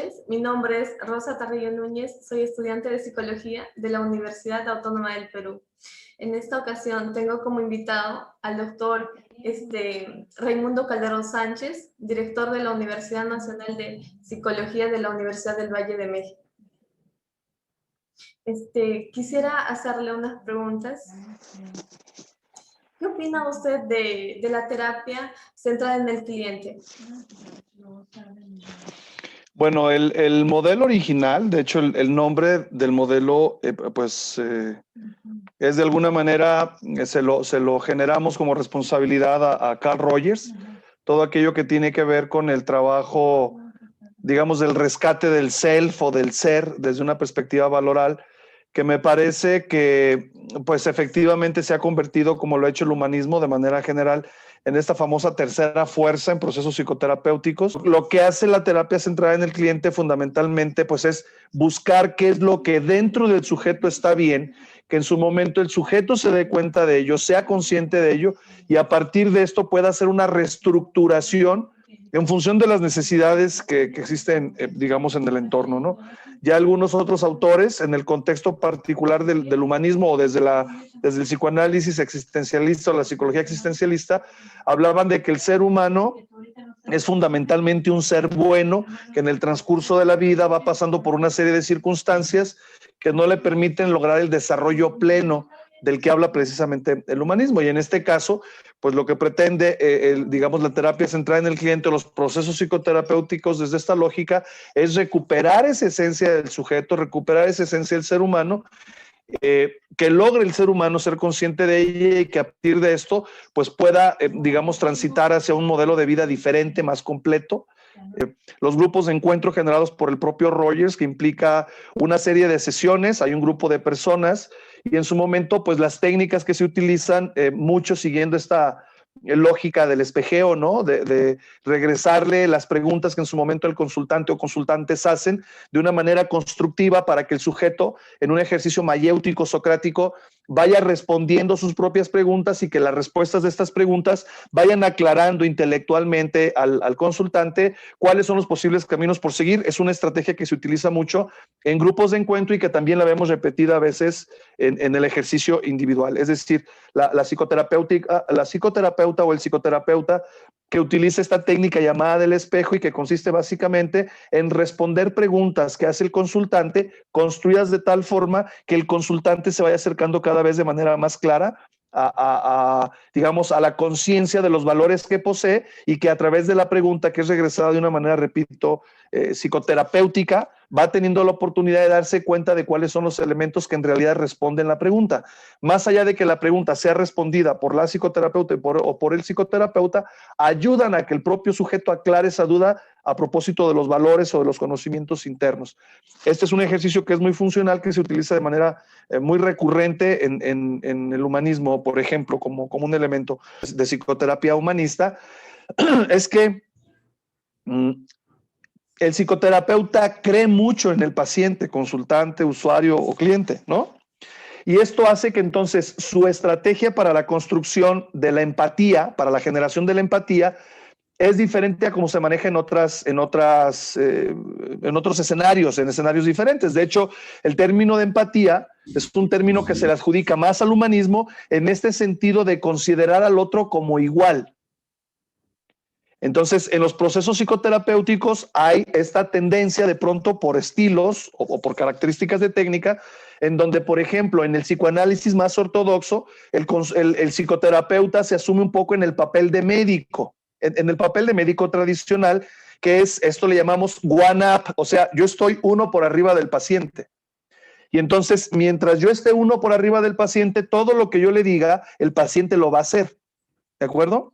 noches. Mi nombre es Rosa Tarrillo Núñez. Soy estudiante de Psicología de la Universidad Autónoma del Perú. En esta ocasión tengo como invitado al doctor Raimundo Calderón Sánchez, director de la Universidad Nacional de Psicología de la Universidad del Valle de México. Quisiera hacerle unas preguntas. ¿Qué opina usted de la terapia centrada en el cliente? Bueno, el modelo original, de hecho el nombre del modelo, es de alguna manera, se lo generamos como responsabilidad a Carl Rogers, todo aquello que tiene que ver con el trabajo, digamos, del rescate del self o del ser desde una perspectiva valoral, que me parece que pues efectivamente se ha convertido, como lo ha hecho el humanismo de manera general, en esta famosa tercera fuerza en procesos psicoterapéuticos. Lo que hace la terapia centrada en el cliente fundamentalmente pues es buscar qué es lo que dentro del sujeto está bien, que en su momento el sujeto se dé cuenta de ello, sea consciente de ello y a partir de esto pueda hacer una reestructuración en función de las necesidades que existen, digamos, en el entorno, ¿no? Ya algunos otros autores, en el contexto particular del humanismo o desde el psicoanálisis existencialista o la psicología existencialista, hablaban de que el ser humano es fundamentalmente un ser bueno que en el transcurso de la vida va pasando por una serie de circunstancias que no le permiten lograr el desarrollo pleno del que habla precisamente el humanismo. Y en este caso, pues lo que pretende, digamos, la terapia centrada en el cliente, los procesos psicoterapéuticos desde esta lógica, es recuperar esa esencia del sujeto, recuperar esa esencia del ser humano, que logre el ser humano ser consciente de ella y que a partir de esto, pues pueda, digamos, transitar hacia un modelo de vida diferente, más completo. Los grupos de encuentro generados por el propio Rogers, que implica una serie de sesiones, hay un grupo de personas y en su momento pues las técnicas que se utilizan, mucho siguiendo esta lógica del espejeo, ¿no? De regresarle las preguntas que en su momento el consultante o consultantes hacen de una manera constructiva para que el sujeto en un ejercicio mayéutico socrático vaya respondiendo sus propias preguntas y que las respuestas de estas preguntas vayan aclarando intelectualmente al consultante cuáles son los posibles caminos por seguir. Es una estrategia que se utiliza mucho en grupos de encuentro y que también la vemos repetida a veces en el ejercicio individual. Es decir, la psicoterapeuta o el psicoterapeuta que utiliza esta técnica llamada del espejo y que consiste básicamente en responder preguntas que hace el consultante, construidas de tal forma que el consultante se vaya acercando cada vez de manera más clara digamos, a la conciencia de los valores que posee y que a través de la pregunta, que es regresada de una manera, repito, psicoterapéutica, va teniendo la oportunidad de darse cuenta de cuáles son los elementos que en realidad responden la pregunta. Más allá de que la pregunta sea respondida por la psicoterapeuta o por el psicoterapeuta, ayudan a que el propio sujeto aclare esa duda a propósito de los valores o de los conocimientos internos. Este es un ejercicio que es muy funcional, que se utiliza de manera muy recurrente en el humanismo, por ejemplo, como un elemento de psicoterapia humanista, es que el psicoterapeuta cree mucho en el paciente, consultante, usuario o cliente, ¿no? Y esto hace que entonces su estrategia para la construcción de la empatía, para la generación de la empatía, es diferente a cómo se maneja en otros escenarios, en escenarios diferentes. De hecho, el término de empatía es un término que se le adjudica más al humanismo en este sentido de considerar al otro como igual. Entonces, en los procesos psicoterapéuticos hay esta tendencia de pronto por estilos o por características de técnica, en donde, por ejemplo, en el psicoanálisis más ortodoxo, el psicoterapeuta se asume un poco en el papel de médico, en el papel de médico tradicional, que es, esto le llamamos one up, o sea, yo estoy uno por arriba del paciente. Y entonces, mientras yo esté uno por arriba del paciente, todo lo que yo le diga, el paciente lo va a hacer, ¿de acuerdo?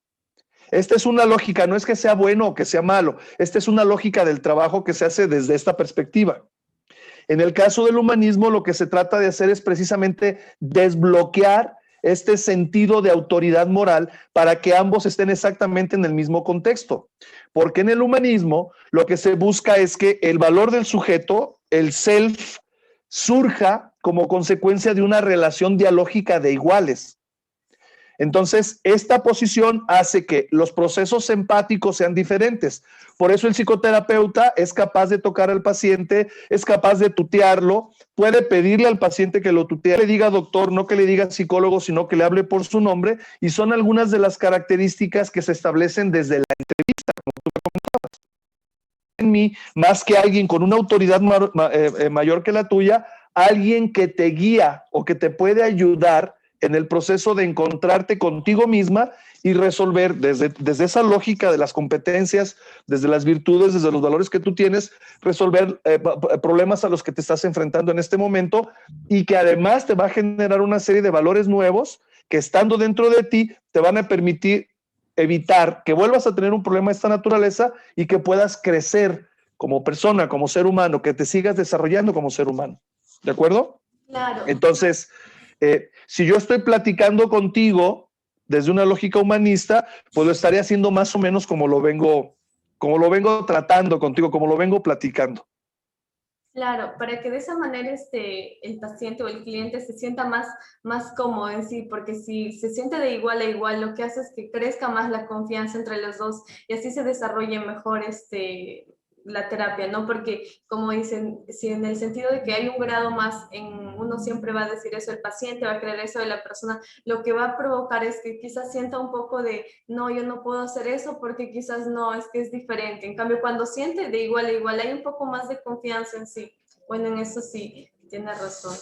Esta es una lógica, no es que sea bueno o que sea malo, esta es una lógica del trabajo que se hace desde esta perspectiva. En el caso del humanismo, lo que se trata de hacer es precisamente desbloquear este sentido de autoridad moral para que ambos estén exactamente en el mismo contexto. Porque en el humanismo lo que se busca es que el valor del sujeto, el self, surja como consecuencia de una relación dialógica de iguales. Entonces, esta posición hace que los procesos empáticos sean diferentes. Por eso el psicoterapeuta es capaz de tocar al paciente, es capaz de tutearlo, puede pedirle al paciente que lo tutee, le diga doctor, no que le diga psicólogo, sino que le hable por su nombre, y son algunas de las características que se establecen desde la entrevista, como tú comentabas. En mí, más que alguien con una autoridad mayor que la tuya, alguien que te guía o que te puede ayudar en el proceso de encontrarte contigo misma y resolver desde esa lógica de las competencias, desde las virtudes, desde los valores que tú tienes, resolver problemas a los que te estás enfrentando en este momento, y que además te va a generar una serie de valores nuevos que, estando dentro de ti, te van a permitir evitar que vuelvas a tener un problema de esta naturaleza y que puedas crecer como persona, como ser humano, que te sigas desarrollando como ser humano. ¿De acuerdo? Claro. Entonces, si yo estoy platicando contigo desde una lógica humanista, pues lo estaré haciendo más o menos como lo vengo tratando contigo, como lo vengo platicando. Claro, para que de esa manera el paciente o el cliente se sienta más cómodo en sí, porque si se siente de igual a igual, lo que hace es que crezca más la confianza entre los dos y así se desarrolle mejor la terapia, ¿no? Porque, como dicen, si en el sentido de que hay un grado más, uno siempre va a decir eso, el paciente va a creer eso de la persona, lo que va a provocar es que quizás sienta un poco de, no, yo no puedo hacer eso porque quizás no, es que es diferente. En cambio, cuando siente de igual a igual, hay un poco más de confianza en sí. Bueno, en eso sí, tiene razón.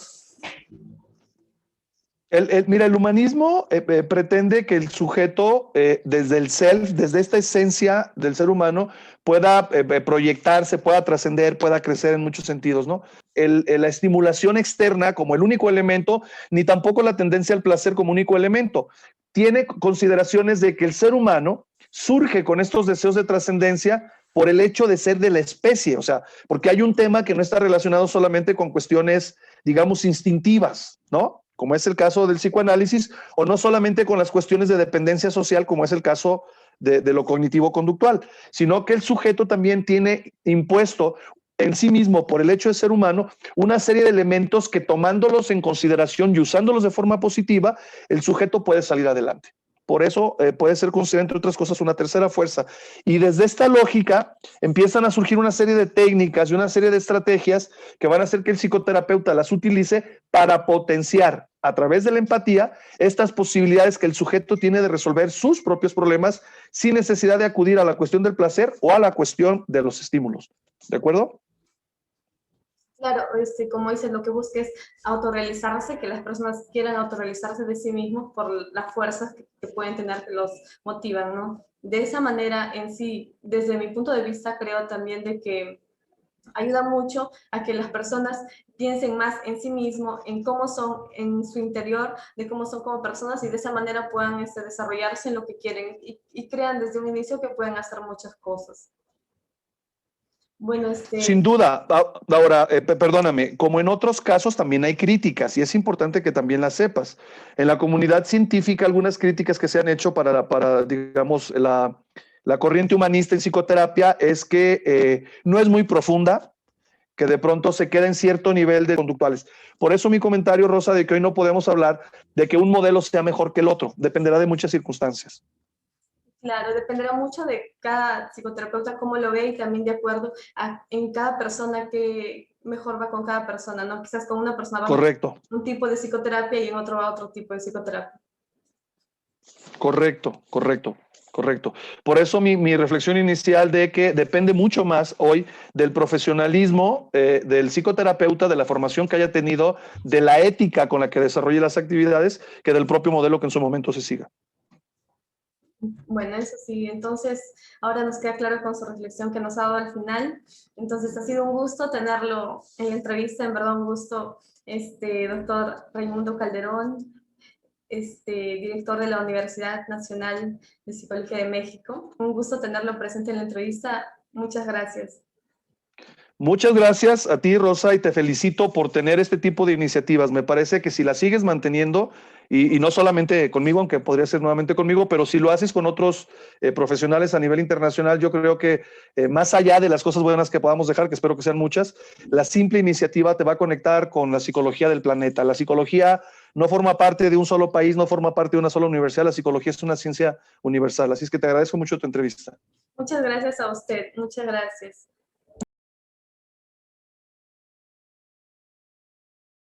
Mira, el humanismo pretende que el sujeto, desde el self, desde esta esencia del ser humano, pueda proyectarse, pueda trascender, pueda crecer en muchos sentidos, ¿no? La estimulación externa como el único elemento, ni tampoco la tendencia al placer como único elemento. Tiene consideraciones de que el ser humano surge con estos deseos de trascendencia por el hecho de ser de la especie, o sea, porque hay un tema que no está relacionado solamente con cuestiones, digamos, instintivas, ¿no? Como es el caso del psicoanálisis, o no solamente con las cuestiones de dependencia social, como es el caso de lo cognitivo-conductual, sino que el sujeto también tiene impuesto en sí mismo, por el hecho de ser humano, una serie de elementos que, tomándolos en consideración y usándolos de forma positiva, el sujeto puede salir adelante. Por eso puede ser considerado, entre otras cosas, una tercera fuerza. Y desde esta lógica empiezan a surgir una serie de técnicas y una serie de estrategias que van a hacer que el psicoterapeuta las utilice para potenciar, a través de la empatía, estas posibilidades que el sujeto tiene de resolver sus propios problemas sin necesidad de acudir a la cuestión del placer o a la cuestión de los estímulos. ¿De acuerdo? Claro, como dices, lo que busca es autorrealizarse, que las personas quieran autorrealizarse de sí mismos por las fuerzas que pueden tener que los motivan, ¿no? De esa manera, en sí, desde mi punto de vista, creo también de que ayuda mucho a que las personas piensen más en sí mismos, en cómo son en su interior, de cómo son como personas, y de esa manera puedan desarrollarse en lo que quieren y crean desde un inicio que pueden hacer muchas cosas. Bueno, Sin duda. Ahora, perdóname, como en otros casos también hay críticas, y es importante que también las sepas. En la comunidad científica, algunas críticas que se han hecho para digamos, la corriente humanista en psicoterapia es que no es muy profunda, que de pronto se queda en cierto nivel de conductuales. Por eso mi comentario, Rosa, de que hoy no podemos hablar de que un modelo sea mejor que el otro. Dependerá de muchas circunstancias. Claro, dependerá mucho de cada psicoterapeuta cómo lo ve y también de acuerdo en cada persona que mejor va con cada persona, ¿no? Quizás con una persona va Correcto. un tipo de psicoterapia y en otro va otro tipo de psicoterapia. Correcto, correcto, correcto. Por eso mi reflexión inicial de que depende mucho más hoy del profesionalismo del psicoterapeuta, de la formación que haya tenido, de la ética con la que desarrolle las actividades, que del propio modelo que en su momento se siga. Bueno, eso sí, entonces ahora nos queda claro con su reflexión que nos ha dado al final. Entonces ha sido un gusto tenerlo en la entrevista, en verdad un gusto, doctor Raimundo Calderón, director de la Universidad Nacional de Psicología de México. Un gusto tenerlo presente en la entrevista. Muchas gracias. Muchas gracias a ti, Rosa, y te felicito por tener este tipo de iniciativas. Me parece que si las sigues manteniendo, y no solamente conmigo, aunque podría ser nuevamente conmigo, pero si lo haces con otros profesionales a nivel internacional, yo creo que más allá de las cosas buenas que podamos dejar, que espero que sean muchas, la simple iniciativa te va a conectar con la psicología del planeta. La psicología no forma parte de un solo país, no forma parte de una sola universidad. La psicología es una ciencia universal. Así es que te agradezco mucho tu entrevista. Muchas gracias a usted. Muchas gracias.